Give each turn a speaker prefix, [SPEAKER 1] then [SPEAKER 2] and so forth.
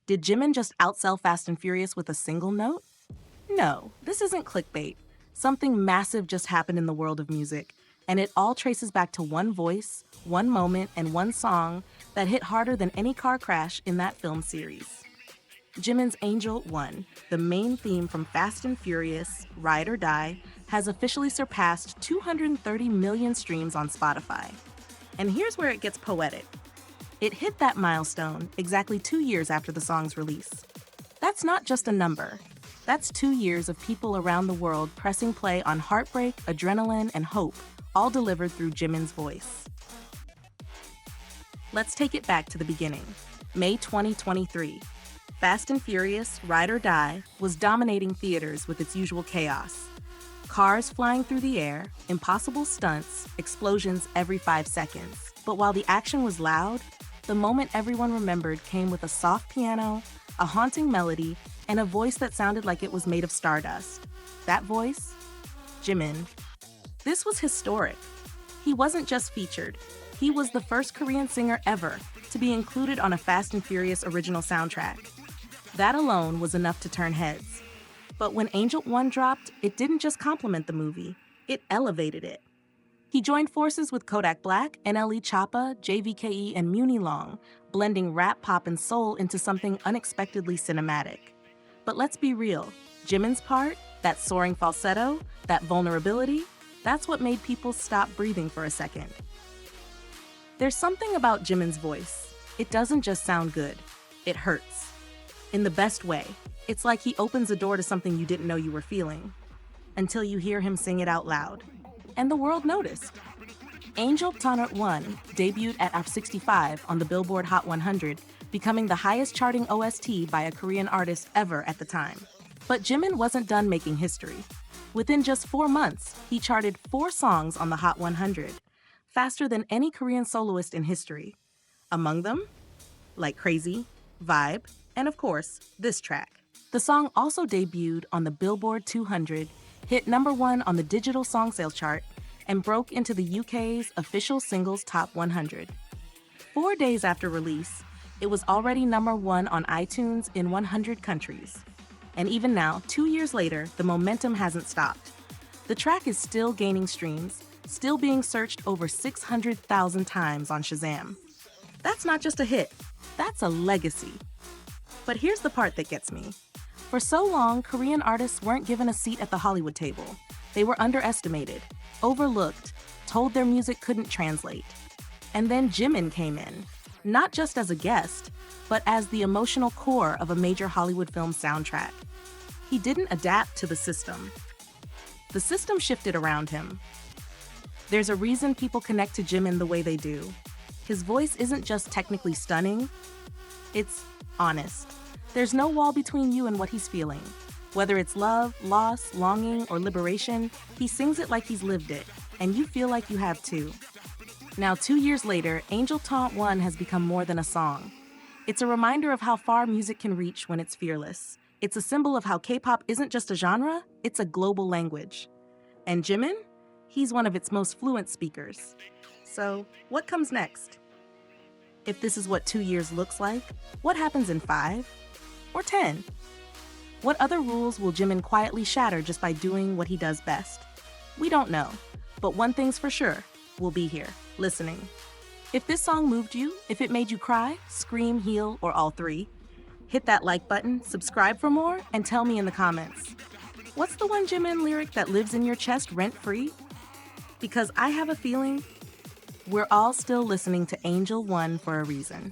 [SPEAKER 1] Did Jimin just outsell Fast and Furious with a single note? No, this isn't clickbait. Something massive just happened in the world of music, and it all traces back to one voice, one moment, and one song that hit harder than any car crash in that film series. Jimin's Angel 1, the main theme from Fast and Furious, Ride or Die, has officially surpassed 230 million streams on Spotify. And here's where it gets poetic. It hit that milestone exactly 2 years after the song's release. That's not just a number. That's 2 years of people around the world pressing play on heartbreak, adrenaline, and hope, all delivered through Jimin's voice. Let's take it back to the beginning. May 2023. Fast and Furious, Ride or Die was dominating theaters with its usual chaos. Cars flying through the air, impossible stunts, explosions every 5 seconds. But while the action was loud, the moment everyone remembered came with a soft piano, a haunting melody, and a voice that sounded like it was made of stardust. That voice? Jimin. This was historic. He wasn't just featured. He was the first Korean singer ever to be included on a Fast and Furious original soundtrack. That alone was enough to turn heads. But when Angel 1 dropped, it didn't just complement the movie, it elevated it. He joined forces with Kodak Black, NLE Choppa, JVKE, and Muni Long, blending rap, pop, and soul into something unexpectedly cinematic. But let's be real, Jimin's part, that soaring falsetto, that vulnerability, that's what made people stop breathing for a second. There's something about Jimin's voice. It doesn't just sound good, it hurts. In the best way. It's like he opens a door to something you didn't know you were feeling, until you hear him sing it out loud. And the world noticed. Angel 1 debuted at top 65 on the Billboard Hot 100, becoming the highest charting OST by a Korean artist ever at the time. But Jimin wasn't done making history. Within just 4 months, he charted 4 songs on the Hot 100, faster than any Korean soloist in history. Among them, Like Crazy, Vibe, and of course, this track. The song also debuted on the Billboard 200, hit #1 on the digital song sales chart, and broke into the UK's official singles top 100. 4 days after release, it was already #1 on iTunes in 100 countries. And even now, 2 years later, the momentum hasn't stopped. The track is still gaining streams, still being searched over 600,000 times on Shazam. That's not just a hit, that's a legacy. But here's the part that gets me. For so long, Korean artists weren't given a seat at the Hollywood table. They were underestimated, overlooked, told their music couldn't translate. And then Jimin came in, not just as a guest, but as the emotional core of a major Hollywood film soundtrack. He didn't adapt to the system. The system shifted around him. There's a reason people connect to Jimin the way they do. His voice isn't just technically stunning, it's honest. There's no wall between you and what he's feeling. Whether it's love, loss, longing, or liberation, he sings it like he's lived it, and you feel like you have too. Now, 2 years later, Angel 1 has become more than a song. It's a reminder of how far music can reach when it's fearless. It's a symbol of how K-pop isn't just a genre, it's a global language. And Jimin? He's one of its most fluent speakers. So, what comes next? If this is what 2 years looks like, what happens in 5? Or 10? What other rules will Jimin quietly shatter just by doing what he does best? We don't know, but one thing's for sure, we'll be here, listening. If this song moved you, if it made you cry, scream, heal, or all three, hit that like button, subscribe for more, and tell me in the comments. What's the one Jimin lyric that lives in your chest rent-free? Because I have a feeling we're all still listening to Angel 1 for a reason.